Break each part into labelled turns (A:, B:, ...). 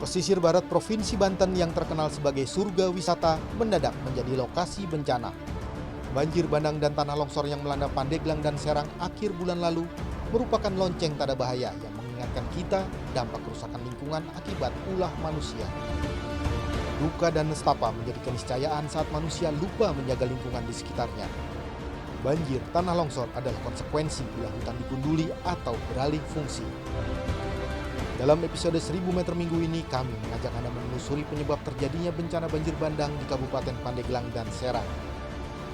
A: Pesisir barat Provinsi Banten yang terkenal sebagai surga wisata mendadak menjadi lokasi bencana. Banjir bandang dan tanah longsor yang melanda Pandeglang dan Serang akhir bulan lalu merupakan lonceng tada bahaya yang mengingatkan kita dampak kerusakan lingkungan akibat ulah manusia. Duka dan nestapa menjadi keniscayaan saat manusia lupa menjaga lingkungan di sekitarnya. Banjir, tanah longsor adalah konsekuensi bila hutan digunduli atau beralih fungsi. Dalam episode 1000 meter minggu ini, kami mengajak Anda menelusuri penyebab terjadinya bencana banjir bandang di Kabupaten Pandeglang dan Serang.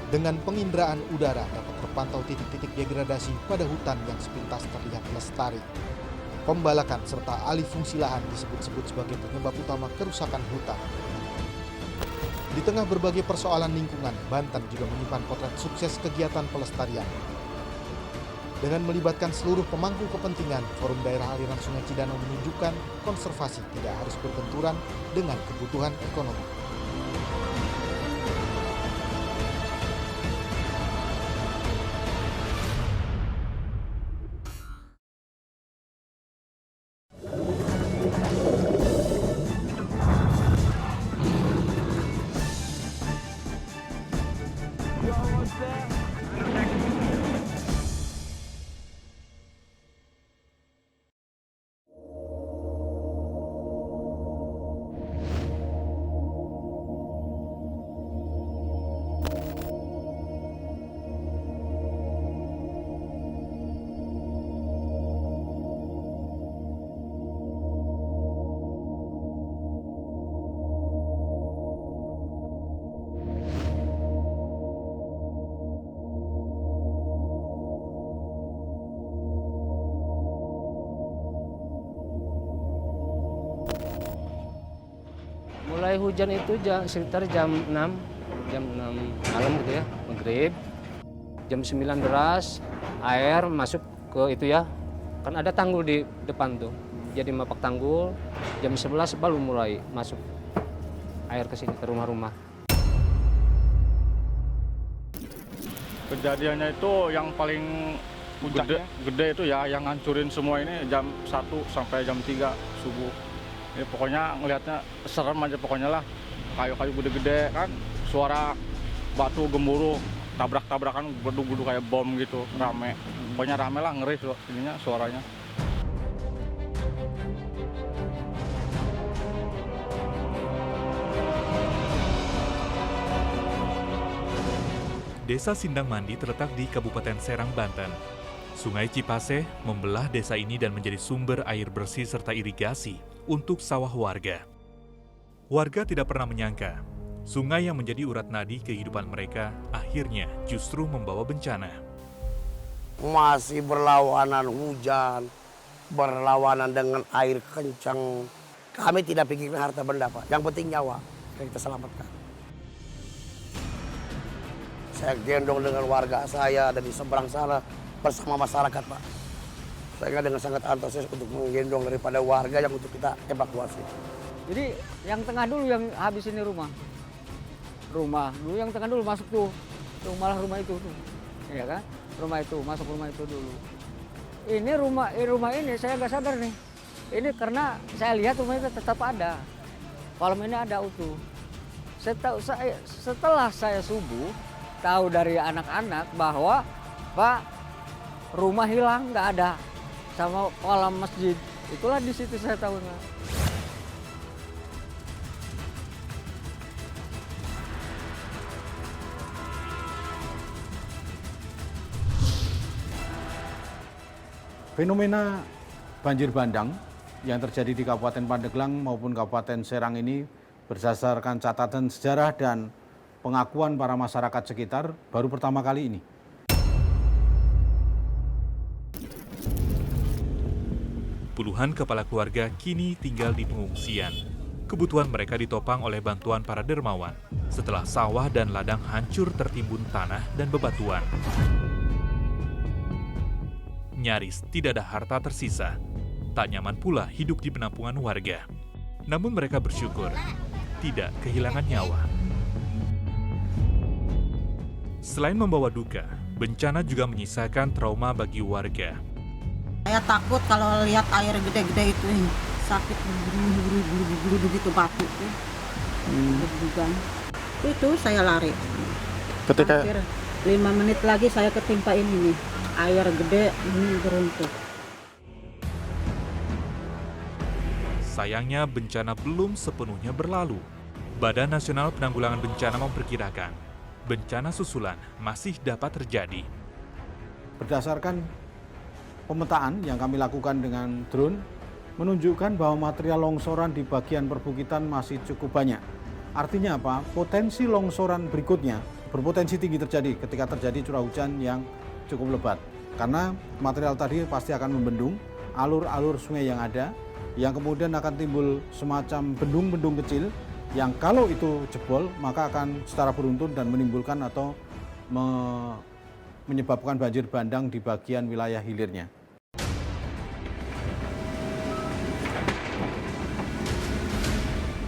A: Dengan penginderaan udara dapat terpantau titik-titik degradasi pada hutan yang sepintas terlihat lestari. Pembalakan serta alih fungsi lahan disebut-sebut sebagai penyebab utama kerusakan hutan. Di tengah berbagai persoalan lingkungan, Banten juga menyimpan potret sukses kegiatan pelestarian. Dengan melibatkan seluruh pemangku kepentingan, Forum Daerah Aliran Sungai Cidanau menunjukkan konservasi tidak harus berbenturan dengan kebutuhan ekonomi.
B: Mulai hujan itu sekitar jam 6 malam gitu ya, maghrib. Jam 9 deras, air masuk ke itu ya, kan ada tanggul di depan tuh. Jadi mapak tanggul, jam 11 baru mulai masuk air ke sini, ke rumah-rumah.
C: Kejadiannya itu yang paling gede itu ya, yang ngancurin semua ini jam 1 sampai jam 3 subuh. Ya, pokoknya ngelihatnya serem aja pokoknya lah. Kayu-kayu gede-gede kan, suara batu gemuruh, tabrak-tabrakan, bedu-bedu kayak bom gitu, rame. Pokoknya rame lah, ngeri ininya suaranya.
D: Desa Sindang Mandi terletak di Kabupaten Serang, Banten. Sungai Cipaseh membelah desa ini dan menjadi sumber air bersih serta irigasi untuk sawah warga. Warga tidak pernah menyangka, sungai yang menjadi urat nadi kehidupan mereka akhirnya justru membawa bencana.
E: Masih berlawanan hujan, berlawanan dengan air kencang. Kami tidak pikirkan harta benda, Pak. Yang penting nyawa yang kita selamatkan. Saya gendong dengan warga saya ada di seberang sana bersama masyarakat, Pak. Saya dengan sangat antusias untuk menggendong daripada warga yang untuk kita evakuasi.
F: Jadi yang tengah dulu yang habis ini rumah. Rumah dulu yang tengah dulu masuk tuh. Malah rumah itu tuh. Iya kan? Rumah itu, masuk rumah itu dulu. Ini rumah ini saya nggak sadar nih. Ini karena saya lihat rumah itu tetap ada. Kolam ini ada utuh. Setelah saya subuh, tahu dari anak-anak bahwa Pak, rumah hilang nggak ada sama kolam masjid. Itulah di situ saya tahu.
G: Fenomena banjir bandang yang terjadi di Kabupaten Pandeglang maupun Kabupaten Serang ini berdasarkan catatan sejarah dan pengakuan para masyarakat sekitar baru pertama kali ini.
D: Puluhan kepala keluarga kini tinggal di pengungsian. Kebutuhan mereka ditopang oleh bantuan para dermawan setelah sawah dan ladang hancur tertimbun tanah dan bebatuan. Nyaris tidak ada harta tersisa. Tak nyaman pula hidup di penampungan warga. Namun mereka bersyukur tidak kehilangan nyawa. Selain membawa duka, bencana juga menyisakan trauma bagi warga.
H: Saya takut kalau lihat air gede-gede itu sakit bulu gitu batuk tuh. Deg-degan. Itu saya lari.
A: Ketika
H: Hampir 5 menit lagi saya ketimpa ini nih. Air gede ini beruntuh.
D: Sayangnya bencana belum sepenuhnya berlalu. Badan Nasional Penanggulangan Bencana memperkirakan bencana susulan masih dapat terjadi.
G: Berdasarkan pemetaan yang kami lakukan dengan drone, menunjukkan bahwa material longsoran di bagian perbukitan masih cukup banyak. Artinya apa? Potensi longsoran berikutnya berpotensi tinggi terjadi ketika terjadi curah hujan yang cukup lebat. Karena material tadi pasti akan membendung alur-alur sungai yang ada, yang kemudian akan timbul semacam bendung-bendung kecil yang kalau itu jebol maka akan secara beruntun dan menimbulkan atau menyebabkan banjir bandang di bagian wilayah hilirnya.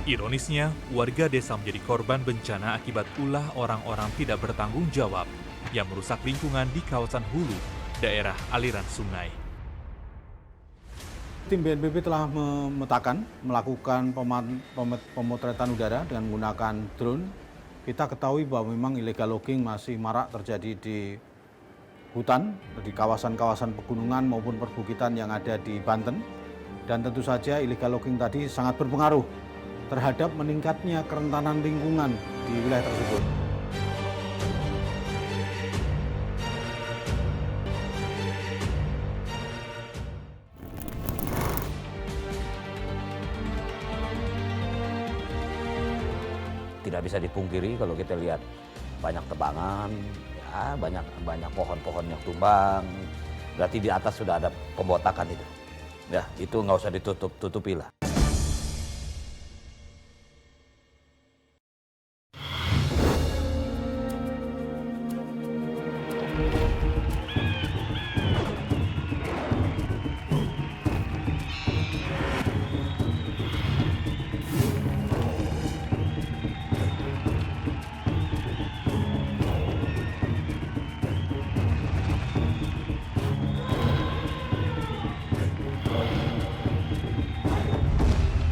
D: Ironisnya, warga desa menjadi korban bencana akibat ulah orang-orang tidak bertanggung jawab yang merusak lingkungan di kawasan hulu, daerah aliran sungai.
G: Tim BNPB telah melakukan pemotretan udara dengan menggunakan drone. Kita ketahui bahwa memang illegal logging masih marak terjadi di hutan, di kawasan-kawasan pegunungan maupun perbukitan yang ada di Banten. Dan tentu saja illegal logging tadi sangat berpengaruh terhadap meningkatnya kerentanan lingkungan di wilayah tersebut.
I: Tidak bisa dipungkiri kalau kita lihat banyak tebangan, ya, banyak pohon-pohon yang tumbang. Berarti di atas sudah ada pembotakan itu. Ya, itu nggak usah ditutupi lah.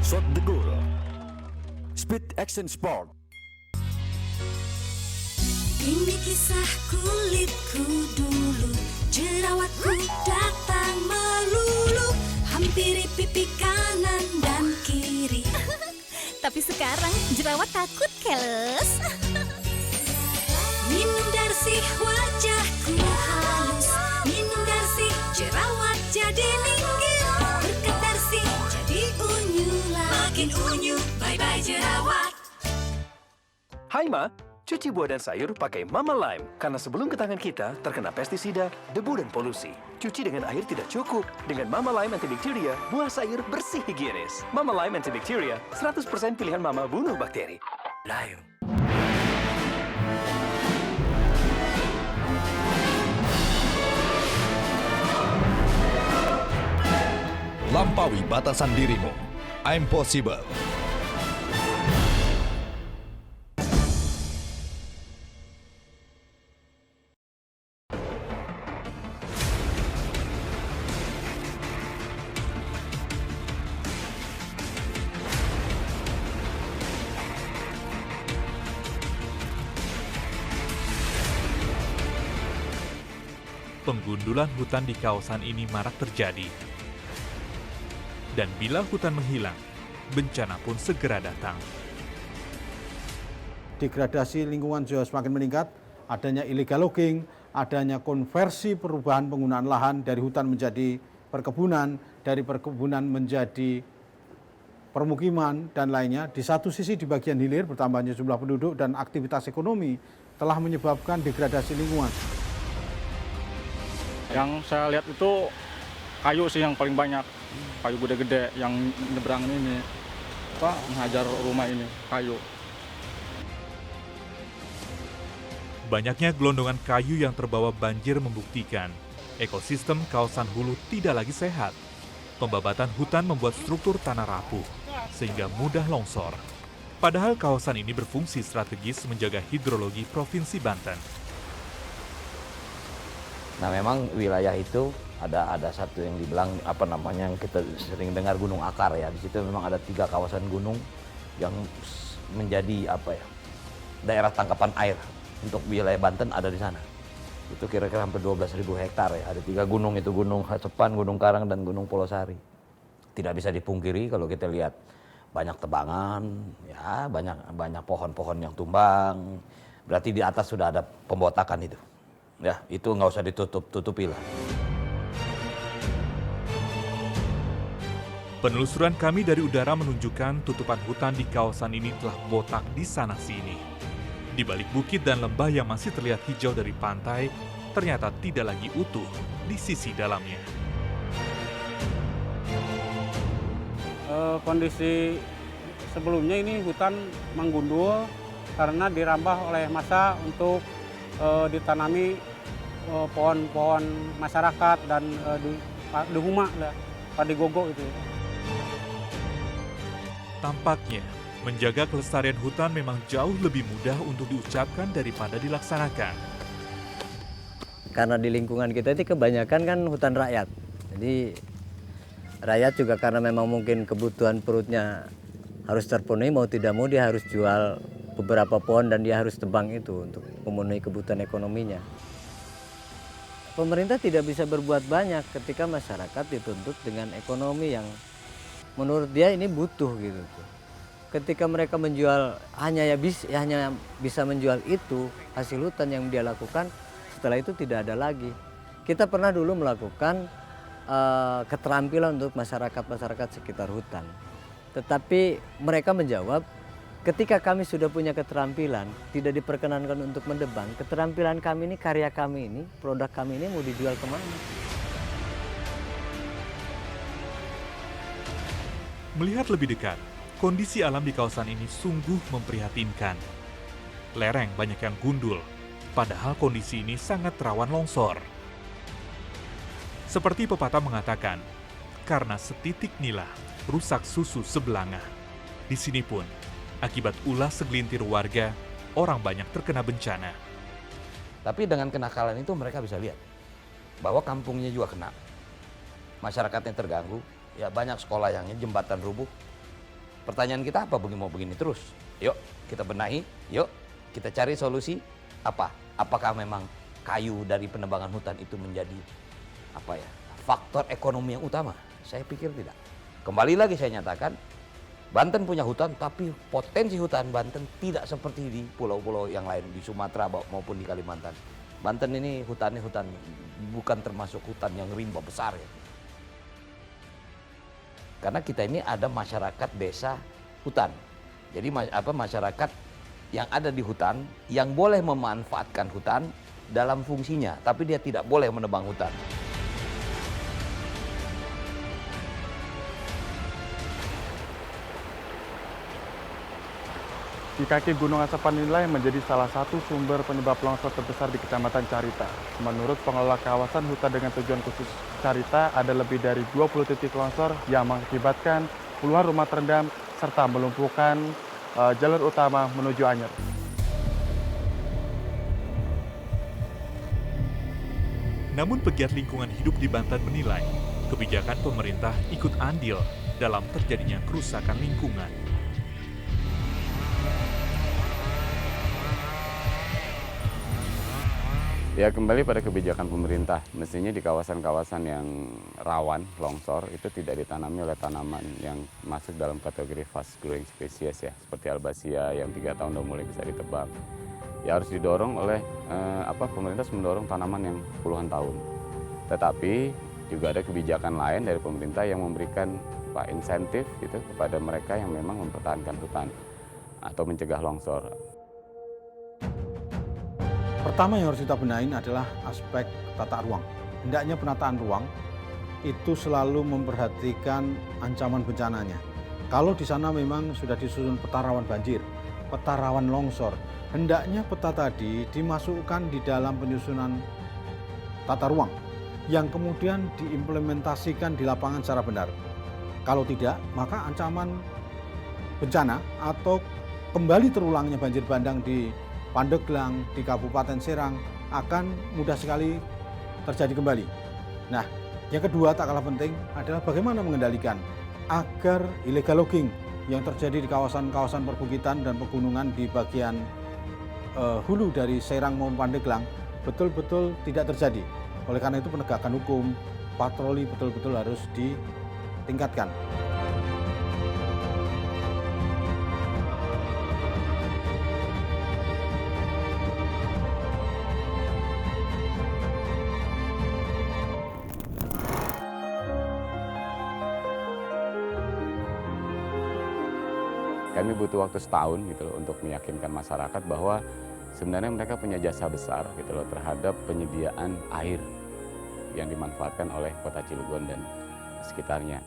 J: Shot the goal. Speed Action Sport.
K: Ini kisah kulitku dulu, jerawatku datang melulu, hampiri pipi kanan dan kiri.
L: Tapi sekarang jerawat takut keles.
K: Minum Darsih wajahku halus, minum Darsih jerawat jadi minggir, berkat Darsih jadi unyu lagi. Makin unyu, bye-bye jerawat.
J: Hai Ma, cuci buah dan sayur pakai Mama Lime. Karena sebelum ke tangan kita terkena pestisida, debu dan polusi. Cuci dengan air tidak cukup. Dengan Mama Lime Antibacteria, buah sayur bersih higienis. Mama Lime Antibacteria, 100% pilihan Mama bunuh bakteri. Lime.
M: Lampaui batasan dirimu. I'm possible.
D: Penggundulan hutan di kawasan ini marak terjadi. Dan bila hutan menghilang, bencana pun segera datang.
G: Degradasi lingkungan juga semakin meningkat, adanya illegal logging, adanya konversi perubahan penggunaan lahan dari hutan menjadi perkebunan, dari perkebunan menjadi permukiman, dan lainnya. Di satu sisi di bagian hilir bertambahnya jumlah penduduk dan aktivitas ekonomi telah menyebabkan degradasi lingkungan.
C: Yang saya lihat itu kayu sih yang paling banyak, kayu gede-gede yang nyebrang ini, menghajar rumah ini, kayu.
D: Banyaknya gelondongan kayu yang terbawa banjir membuktikan ekosistem kawasan hulu tidak lagi sehat. Pembabatan hutan membuat struktur tanah rapuh, sehingga mudah longsor. Padahal kawasan ini berfungsi strategis menjaga hidrologi Provinsi Banten.
I: Nah memang wilayah itu ada satu yang dibilang apa namanya, yang kita sering dengar Gunung Akar ya. Di situ memang ada 3 kawasan gunung yang menjadi apa ya, daerah tangkapan air untuk wilayah Banten ada di sana. Itu kira-kira hampir 12.000 hektar ya. Ada 3 gunung, itu Gunung Hasepan, Gunung Karang, dan Gunung Polosari. Tidak bisa dipungkiri kalau kita lihat banyak tebangan, ya banyak pohon-pohon yang tumbang. Berarti di atas sudah ada pembotakan itu. Ya, itu nggak usah ditutup-tutupi lah.
D: Penelusuran kami dari udara menunjukkan tutupan hutan di kawasan ini telah botak di sana-sini. Di balik bukit dan lembah yang masih terlihat hijau dari pantai, ternyata tidak lagi utuh di sisi dalamnya.
N: Kondisi sebelumnya ini hutan menggundul karena dirambah oleh massa untuk ditanami pohon-pohon masyarakat dan di huma, padi gogo itu.
D: Tampaknya, menjaga kelestarian hutan memang jauh lebih mudah untuk diucapkan daripada dilaksanakan.
F: Karena di lingkungan kita ini kebanyakan kan hutan rakyat. Jadi rakyat juga karena memang mungkin kebutuhan perutnya harus terpenuhi, mau tidak mau dia harus jual beberapa pohon dan dia harus tebang itu untuk memenuhi kebutuhan ekonominya. Pemerintah tidak bisa berbuat banyak ketika masyarakat dituntut dengan ekonomi yang menurut dia ini butuh gitu. Ketika mereka menjual hanya bisa menjual itu hasil hutan yang dia lakukan, setelah itu tidak ada lagi. Kita pernah dulu melakukan keterampilan untuk masyarakat sekitar hutan. Tetapi mereka menjawab, ketika kami sudah punya keterampilan, tidak diperkenankan untuk mendebang, keterampilan kami ini, karya kami ini, produk kami ini mau dijual kemana?
D: Melihat lebih dekat, kondisi alam di kawasan ini sungguh memprihatinkan. Lereng banyak yang gundul, padahal kondisi ini sangat rawan longsor. Seperti pepatah mengatakan, karena setitik nila, rusak susu sebelanga. Di sini pun, akibat ulah segelintir warga, orang banyak terkena bencana.
I: Tapi dengan kenakalan itu mereka bisa lihat bahwa kampungnya juga kena. Masyarakatnya terganggu, ya banyak sekolah yang jembatan rubuh. Pertanyaan kita apa, mau begini terus? Yuk kita benahi, yuk kita cari solusi apa? Apakah memang kayu dari penebangan hutan itu menjadi faktor ekonomi yang utama? Saya pikir tidak. Kembali lagi saya nyatakan, Banten punya hutan, tapi potensi hutan Banten tidak seperti di pulau-pulau yang lain, di Sumatera maupun di Kalimantan. Banten ini hutannya hutan, bukan termasuk hutan yang rimba besar ya. Karena kita ini ada masyarakat desa hutan. Jadi masyarakat yang ada di hutan, yang boleh memanfaatkan hutan dalam fungsinya, tapi dia tidak boleh menebang hutan.
C: Di kaki Gunung Hasepan inilah yang menjadi salah satu sumber penyebab longsor terbesar di Kecamatan Carita. Menurut pengelola kawasan hutan dengan tujuan khusus Carita, ada lebih dari 20 titik longsor yang mengakibatkan puluhan rumah terendam serta melumpuhkan jalur utama menuju Anyer.
D: Namun pegiat lingkungan hidup di Banten menilai, kebijakan pemerintah ikut andil dalam terjadinya kerusakan lingkungan.
O: Ya, kembali pada kebijakan pemerintah. Mestinya di kawasan-kawasan yang rawan longsor itu tidak ditanami oleh tanaman yang masuk dalam kategori fast growing species ya, seperti albasia yang 3 tahun udah mulai bisa ditebang. Ya harus didorong oleh pemerintah mendorong tanaman yang puluhan tahun. Tetapi juga ada kebijakan lain dari pemerintah yang memberikan insentif gitu kepada mereka yang memang mempertahankan hutan atau mencegah longsor.
G: Pertama yang harus kita benahin adalah aspek tata ruang. Hendaknya penataan ruang itu selalu memperhatikan ancaman bencananya. Kalau di sana memang sudah disusun peta rawan banjir, peta rawan longsor, hendaknya peta tadi dimasukkan di dalam penyusunan tata ruang yang kemudian diimplementasikan di lapangan secara benar. Kalau tidak, maka ancaman bencana atau kembali terulangnya banjir bandang di Pandeglang, di Kabupaten Serang akan mudah sekali terjadi kembali. Nah, Yang kedua, tak kalah penting adalah bagaimana mengendalikan agar illegal logging yang terjadi di kawasan-kawasan perbukitan dan pegunungan di bagian hulu dari Serang maupun Pandeglang betul-betul tidak terjadi. Oleh karena itu penegakan hukum, patroli betul-betul harus ditingkatkan.
O: Kami butuh waktu setahun gitu loh untuk meyakinkan masyarakat bahwa sebenarnya mereka punya jasa besar gitu loh terhadap penyediaan air yang dimanfaatkan oleh Kota Cilegon dan sekitarnya.